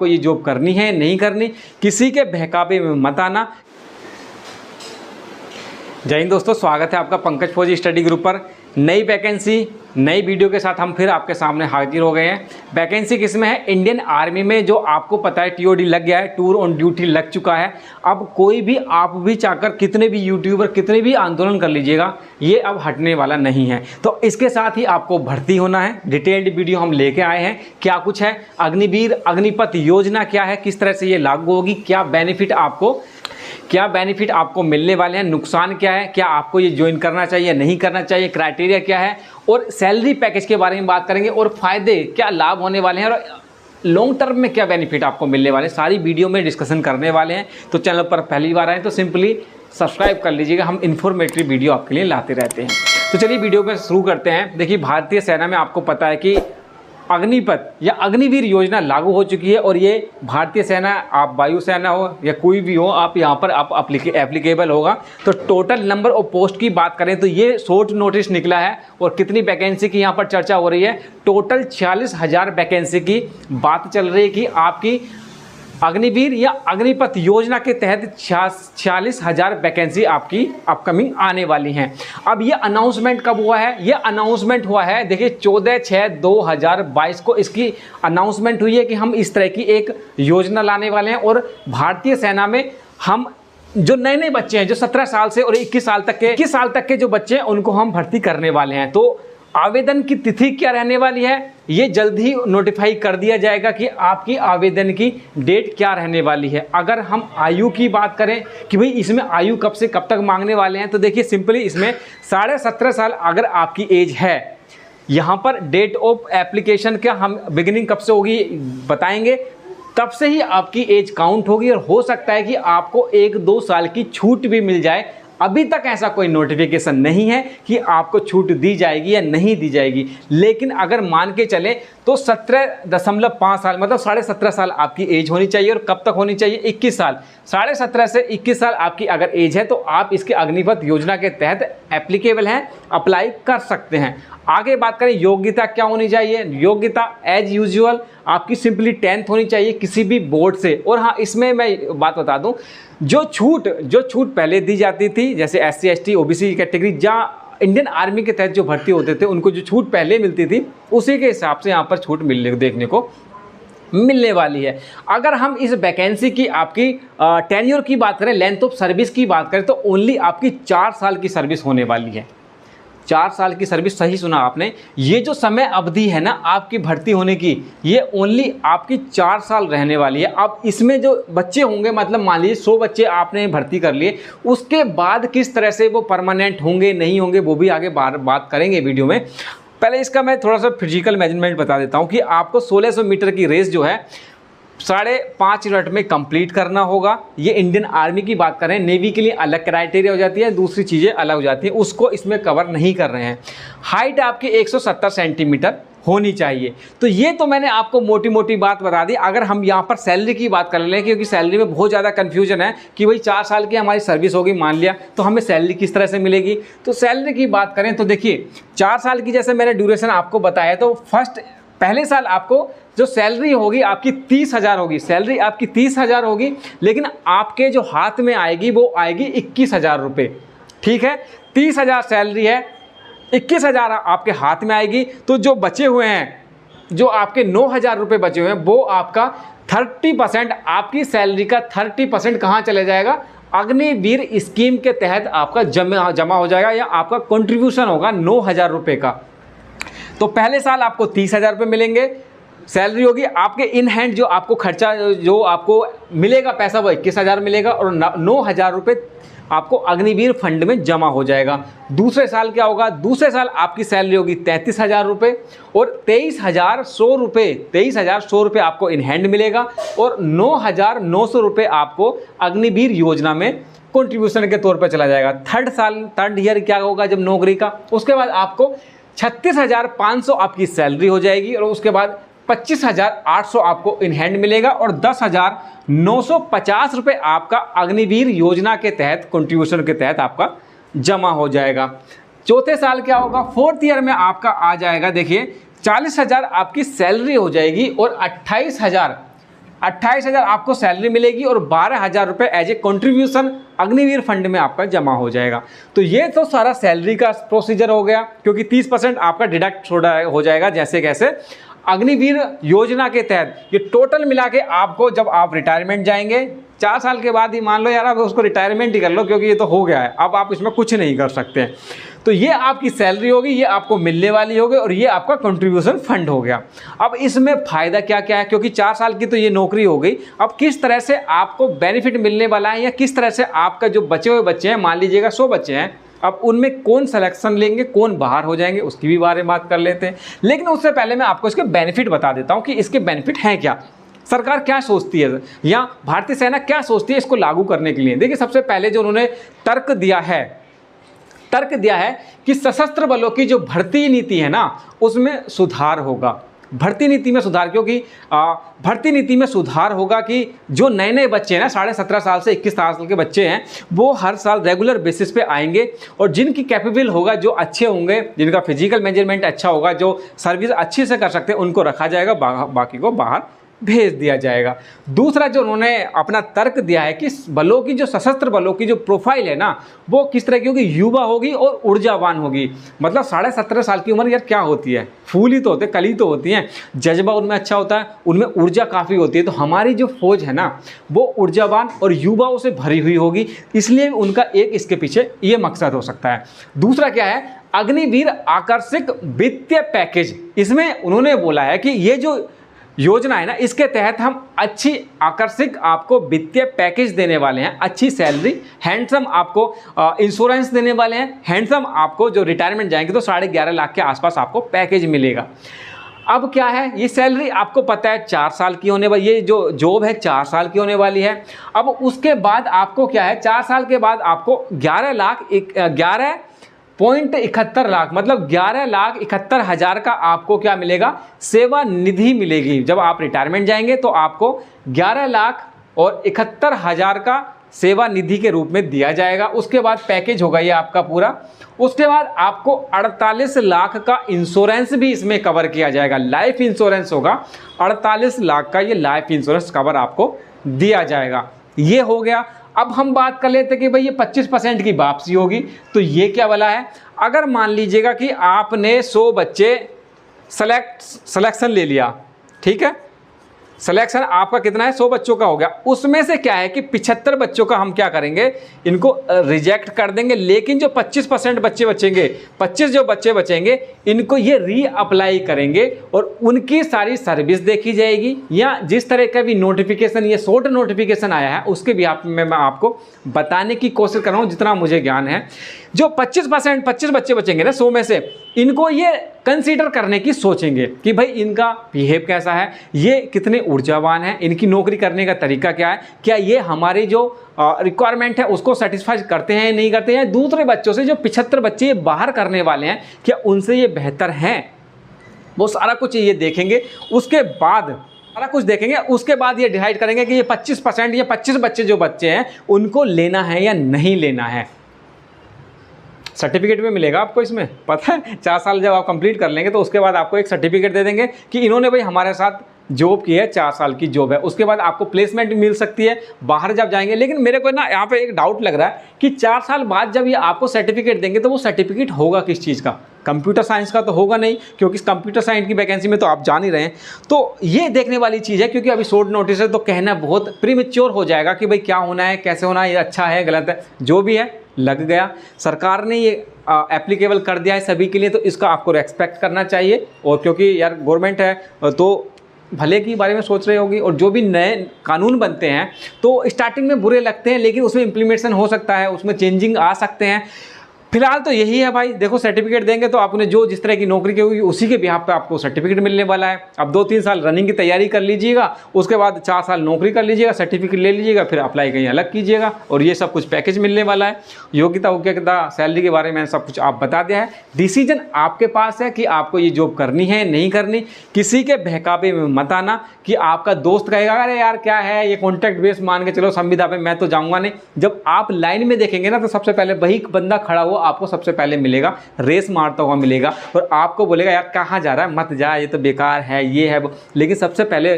आपको ये जॉब करनी है नहीं करनी, किसी के बहकावे में मत आना। जय हिंद दोस्तों, स्वागत है आपका पंकज फौजी स्टडी ग्रुप पर। नई वैकेंसी नई वीडियो के साथ हम फिर आपके सामने हाजिर हो गए हैं। वैकेंसी किसमें है? इंडियन आर्मी में, जो आपको पता है टीओडी लग गया है, टूर ऑन ड्यूटी लग चुका है। अब कोई भी आप भी चाहकर कितने भी यूट्यूबर कितने भी आंदोलन कर लीजिएगा, ये अब हटने वाला नहीं है। तो इसके साथ ही आपको भर्ती होना है। डिटेल्ड वीडियो हम लेके आए हैं, क्या कुछ है, अग्निवीर अग्निपथ योजना क्या है, किस तरह से ये लागू होगी, क्या बेनिफिट आपको मिलने वाले हैं, नुकसान क्या है, क्या आपको ये ज्वाइन करना चाहिए नहीं करना चाहिए, क्राइटेरिया क्या है, और सैलरी पैकेज के बारे में बात करेंगे, और फायदे क्या लाभ होने वाले हैं, और लॉन्ग टर्म में क्या बेनिफिट आपको मिलने वाले हैं, सारी वीडियो में डिस्कशन करने वाले हैं। तो चैनल पर पहली बार आए तो सिंपली सब्सक्राइब कर लीजिएगा, हम इन्फॉर्मेटिव वीडियो आपके लिए लाते रहते हैं। तो चलिए वीडियो में शुरू करते हैं। देखिए, भारतीय सेना में आपको पता है कि अग्निपथ या अग्निवीर योजना लागू हो चुकी है, और ये भारतीय सेना, आप वायुसेना हो या कोई भी हो, आप यहाँ पर आप एप्लीकेबल होगा। तो टोटल नंबर ऑफ पोस्ट की बात करें तो ये शॉर्ट नोटिस निकला है, और कितनी वैकेंसी की यहाँ पर चर्चा हो रही है, टोटल 46,000 वैकेंसी की बात चल रही है कि आपकी अग्निवीर या अग्निपथ योजना के तहत 46,000 वैकेंसी आपकी अपकमिंग आने वाली हैं। अब ये अनाउंसमेंट कब हुआ है? ये अनाउंसमेंट हुआ है, देखिए 14/6/2022 को इसकी अनाउंसमेंट हुई है कि हम इस तरह की एक योजना लाने वाले हैं, और भारतीय सेना में हम जो नए बच्चे हैं, जो 17 साल से और 21 साल तक के जो बच्चे हैं, उनको हम भर्ती करने वाले हैं। तो आवेदन की तिथि क्या रहने वाली है, ये जल्द ही नोटिफाई कर दिया जाएगा कि आपकी आवेदन की डेट क्या रहने वाली है। अगर हम आयु की बात करें कि भाई इसमें आयु कब से कब तक मांगने वाले हैं, तो देखिए सिंपली इसमें 17.5 साल अगर आपकी एज है, यहाँ पर डेट ऑफ एप्लीकेशन का हम बिगिनिंग कब से होगी बताएंगे, तब से ही आपकी एज काउंट होगी, और हो सकता है कि आपको 1-2 साल की छूट भी मिल जाए। अभी तक ऐसा कोई नोटिफिकेशन नहीं है कि आपको छूट दी जाएगी या नहीं दी जाएगी, लेकिन अगर मान के चलें तो 17.5 साल मतलब 17.5 साल आपकी एज होनी चाहिए। और कब तक होनी चाहिए? 21 साल। 17.5 से 21 साल आपकी अगर एज है तो आप इसके अग्निपथ योजना के तहत एप्लीकेबल हैं, अप्लाई कर सकते हैं। आगे बात करें योग्यता क्या होनी चाहिए, योग्यता एज यूजुअल आपकी सिंपली 10th होनी चाहिए किसी भी बोर्ड से। और हाँ, इसमें मैं बात बता दूं, जो छूट पहले दी जाती थी, जैसे SC ST OBC कैटेगरी, जहाँ इंडियन आर्मी के तहत जो भर्ती होते थे उनको जो छूट पहले मिलती थी, उसी के हिसाब से यहाँ पर छूट देखने को मिलने वाली है। अगर हम इस वैकेंसी की आपकी टेन्योर की बात करें, लेंथ ऑफ सर्विस की बात करें, तो ओनली आपकी 4 साल की सर्विस होने वाली है। 4 साल की सर्विस, सही सुना आपने। ये जो समय अवधि है ना आपकी भर्ती होने की, ये ओनली आपकी 4 साल रहने वाली है। अब इसमें जो बच्चे होंगे, मतलब मान लीजिए 100 बच्चे आपने भर्ती कर लिए, उसके बाद किस तरह से वो परमानेंट होंगे नहीं होंगे, वो भी आगे बात करेंगे वीडियो में। पहले इसका मैं थोड़ा सा फिजिकल मेजरमेंट बता देता हूँ कि आपको 1600 मीटर की रेस जो है 5.5 मिनट में कंप्लीट करना होगा। ये इंडियन आर्मी की बात करें, नेवी के लिए अलग क्राइटेरिया हो जाती है, दूसरी चीज़ें अलग हो जाती हैं, उसको इसमें कवर नहीं कर रहे हैं। हाइट आपकी 170 सेंटीमीटर होनी चाहिए। तो ये तो मैंने आपको मोटी बात बता दी। अगर हम यहाँ पर सैलरी की बात कर लें, क्योंकि सैलरी में बहुत ज़्यादा कन्फ्यूजन है कि भाई 4 साल की हमारी सर्विस होगी मान लिया, तो हमें सैलरी किस तरह से मिलेगी। तो सैलरी की बात करें तो देखिए 4 साल की जैसे मैंने ड्यूरेशन आपको बताया, तो पहले साल आपको जो सैलरी होगी आपकी 30,000 होगी, सैलरी आपकी 30,000 होगी, लेकिन आपके जो हाथ में आएगी वो आएगी 21,000 रुपये। ठीक है, 30,000 सैलरी है, 21,000 आपके हाथ में आएगी। तो जो बचे हुए हैं, जो आपके 9,000 रुपये बचे हुए हैं, वो आपका 30%, आपकी सैलरी का 30% कहाँ चले जाएगा? अग्निवीर स्कीम के तहत आपका जमा हो जाएगा, या आपका कंट्रीब्यूशन होगा 9,000 रुपये का। तो पहले साल आपको 30,000 रुपये मिलेंगे, सैलरी होगी। आपके इन हैंड जो आपको खर्चा जो आपको मिलेगा पैसा, वो 21,000 मिलेगा, और 9,000 रुपये आपको अग्निवीर फंड में जमा हो जाएगा। दूसरे साल क्या होगा? दूसरे साल आपकी सैलरी होगी 33,000 रुपये, और 23,100 रुपये आपको इन हैंड मिलेगा, और 9,900 रुपये आपको अग्निवीर योजना में कंट्रीब्यूशन के तौर पर चला जाएगा। थर्ड ईयर क्या होगा जब नौकरी का, उसके बाद आपको 36,500 आपकी सैलरी हो जाएगी, और उसके बाद 25,800 आपको इन हैंड मिलेगा, और 10,950 रुपये आपका अग्निवीर योजना के तहत कंट्रीब्यूशन के तहत आपका जमा हो जाएगा। चौथे साल क्या होगा? 4th ईयर में आपका आ जाएगा, देखिए 40,000 आपकी सैलरी हो जाएगी, और 28,000 28,000 आपको सैलरी मिलेगी और 12,000 रुपये as a contribution Agniveer fund में आपका जमा हो जाएगा। तो ये तो सारा सैलरी का प्रोसीजर हो गया, क्योंकि 30% आपका डिडक्ट हो जाएगा जैसे कैसे अग्निवीर योजना के तहत। ये टोटल मिला के आपको जब आप रिटायरमेंट जाएंगे 4 साल के बाद ही, मान लो यार आप उसको रिटायरमेंट ही कर लो क्योंकि ये तो हो गया है, अब आप इसमें कुछ नहीं कर सकते। तो ये आपकी सैलरी होगी, ये आपको मिलने वाली होगी और ये आपका कंट्रीब्यूशन फंड हो गया। अब इसमें फ़ायदा क्या क्या है, क्योंकि 4 साल की तो ये नौकरी हो गई, अब किस तरह से आपको बेनिफिट मिलने वाला है या किस तरह से आपका जो बचे हुए बच्चे हैं, मान लीजिएगा 100 बच्चे हैं, अब उनमें कौन सिलेक्शन लेंगे, कौन बाहर हो जाएंगे, उसकी भी बारे में बात कर लेते हैं। लेकिन उससे पहले मैं आपको इसके बेनिफिट बता देता हूँ कि इसके बेनिफिट हैं क्या, सरकार क्या सोचती है या भारतीय सेना क्या सोचती है इसको लागू करने के लिए। देखिए, सबसे पहले जो उन्होंने तर्क दिया है कि सशस्त्र बलों की जो भर्ती नीति है ना, उसमें सुधार होगा। भर्ती नीति में सुधार, क्योंकि भर्ती नीति में सुधार होगा कि जो नए नए बच्चे हैं ना, 17.5 साल से 21 साल के बच्चे हैं, वो हर साल रेगुलर बेसिस पे आएंगे और जिनकी कैपेबल होगा, जो अच्छे होंगे, जिनका फिजिकल मेजरमेंट अच्छा होगा, जो सर्विस अच्छे से कर सकते हैं, उनको रखा जाएगा, बाकी को बाहर भेज दिया जाएगा। दूसरा जो उन्होंने अपना तर्क दिया है कि बलों की जो सशस्त्र बलों की जो प्रोफाइल है ना, वो किस तरह की होगी, युवा होगी और ऊर्जावान होगी। मतलब 17.5 साल की उम्र यार क्या होती है, फूल ही तो होते, कली तो होती हैं, जज्बा उनमें अच्छा होता है, उनमें ऊर्जा काफ़ी होती है। तो हमारी जो फौज है ना, वो ऊर्जावान और युवाओं से भरी हुई होगी, इसलिए उनका एक इसके पीछे ये मकसद हो सकता है। दूसरा क्या है, अग्निवीर आकर्षक वित्तीय पैकेज। इसमें उन्होंने बोला है कि ये जो योजना है ना, इसके तहत हम अच्छी आकर्षक आपको वित्तीय पैकेज देने वाले हैं, अच्छी सैलरी, हैंडसम आपको इंश्योरेंस देने वाले हैं, हैंडसम आपको जो रिटायरमेंट जाएंगे तो 11.5 लाख के आसपास आपको पैकेज मिलेगा। अब क्या है, ये सैलरी आपको पता है 4 साल की होने वाली, ये जो जॉब है 4 साल की होने वाली है। अब उसके बाद आपको क्या है, 4 साल के बाद आपको 11.71 लाख मतलब 11,71,000 का आपको क्या मिलेगा, सेवा निधि मिलेगी। जब आप रिटायरमेंट जाएंगे तो आपको 11,71,000 का सेवा निधि के रूप में दिया जाएगा। उसके बाद पैकेज होगा ये आपका पूरा। उसके बाद आपको 48 लाख का इंश्योरेंस भी इसमें कवर किया जाएगा, लाइफ इंश्योरेंस होगा। 48 लाख का ये लाइफ इंश्योरेंस कवर आपको दिया जाएगा। ये हो गया। अब हम बात कर लेते हैं कि भाई ये 25% की वापसी होगी। तो ये क्या वाला है, अगर मान लीजिएगा कि आपने 100 बच्चे सिलेक्शन ले लिया, ठीक है, सिलेक्शन आपका कितना है, 100 बच्चों का हो गया। उसमें से क्या है कि 75 बच्चों का हम क्या करेंगे, इनको रिजेक्ट कर देंगे। लेकिन जो 25% बच्चे बचेंगे, 25 जो बच्चे बचेंगे, इनको ये रीअप्लाई करेंगे और उनकी सारी सर्विस देखी जाएगी। या जिस तरह का भी नोटिफिकेशन, ये शॉर्ट नोटिफिकेशन आया है, उसके भी मैं आपको बताने की कोशिश कर रहा हूँ जितना मुझे ज्ञान है। जो 25 बच्चे बचेंगे ना 100 में से, इनको ये कंसीडर करने की सोचेंगे कि भाई इनका बिहेव कैसा है, ये कितने ऊर्जावान हैं, इनकी नौकरी करने का तरीका क्या है, क्या ये हमारी जो रिक्वायरमेंट है उसको सेटिस्फाई करते हैं नहीं करते हैं, दूसरे बच्चों से जो 75 बच्चे ये बाहर करने वाले हैं क्या उनसे ये बेहतर हैं, वो सारा कुछ ये देखेंगे। उसके बाद सारा कुछ देखेंगे, उसके बाद ये डिसाइड करेंगे कि ये 25% या 25 बच्चे जो बच्चे हैं उनको लेना है या नहीं लेना है। सर्टिफिकेट भी मिलेगा आपको इसमें, पता है 4 साल जब आप कंप्लीट कर लेंगे तो उसके बाद आपको एक सर्टिफिकेट दे देंगे कि इन्होंने भाई हमारे साथ जॉब की है, 4 साल की जॉब है। उसके बाद आपको प्लेसमेंट भी मिल सकती है बाहर जब जाएंगे। लेकिन मेरे को ना यहाँ पे एक डाउट लग रहा है कि 4 साल बाद जब ये आपको सर्टिफिकेट देंगे तो वो सर्टिफिकेट होगा किस चीज़ का, कंप्यूटर साइंस का तो होगा नहीं, क्योंकि कंप्यूटर साइंस की वैकेंसी में तो आप जान ही रहे हैं। तो ये देखने वाली चीज़ है, क्योंकि अभी शॉर्ट नोटिस है तो कहना बहुत प्रीमेच्योर हो जाएगा कि भाई क्या होना है, कैसे होना है, ये अच्छा है गलत है, जो भी है लग गया। सरकार ने ये एप्लीकेबल कर दिया है सभी के लिए, तो इसका आपको रेस्पेक्ट करना चाहिए। और क्योंकि यार गवर्नमेंट है तो भले के बारे में सोच रही होगी, और जो भी नए कानून बनते हैं तो स्टार्टिंग में बुरे लगते हैं, लेकिन उसमें इम्प्लीमेंटेशन हो सकता है, उसमें चेंजिंग आ सकते हैं। फिलहाल तो यही है भाई, देखो सर्टिफिकेट देंगे तो आपने जो जिस तरह की नौकरी की होगी उसी के बिहाफ पे आपको सर्टिफिकेट मिलने वाला है। अब 2-3 साल रनिंग की तैयारी कर लीजिएगा, उसके बाद 4 साल नौकरी कर लीजिएगा, सर्टिफिकेट ले लीजिएगा, फिर अप्लाई कहीं अलग कीजिएगा और ये सब कुछ पैकेज मिलने वाला है। योग्यता सैलरी के बारे में सब कुछ आप बता दिया है। डिसीजन आपके पास है कि आपको ये जॉब करनी है नहीं करनी। किसी के बहकावे में मत आना कि आपका दोस्त कहेगा अरे यार क्या है ये कॉन्ट्रैक्ट बेस मान के चलो संविदा पे, मैं तो जाऊँगा नहीं। जब आप लाइन में देखेंगे ना तो सबसे पहले वही बंदा खड़ा हुआ आपको सबसे पहले मिलेगा, रेस मारता हुआ मिलेगा और आपको बोलेगा यार कहाँ जा रहा है, मत जा, ये तो बेकार है, ये है वो। लेकिन सबसे पहले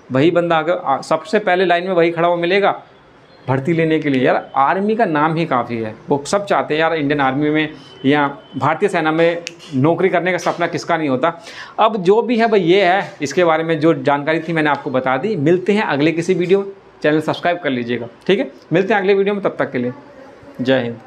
वही बंदा अगर सबसे पहले लाइन में वही खड़ा हुआ मिलेगा भर्ती लेने के लिए। यार आर्मी का नाम ही काफ़ी है, वो सब चाहते हैं यार इंडियन आर्मी में या भारतीय सेना में नौकरी करने का सपना किसका नहीं होता। अब जो भी है भाई ये है, इसके बारे में जो जानकारी थी मैंने आपको बता दी। मिलते हैं अगले किसी वीडियो, चैनल सब्सक्राइब कर लीजिएगा, ठीक है। मिलते हैं अगले वीडियो में, तब तक के लिए जय हिंद।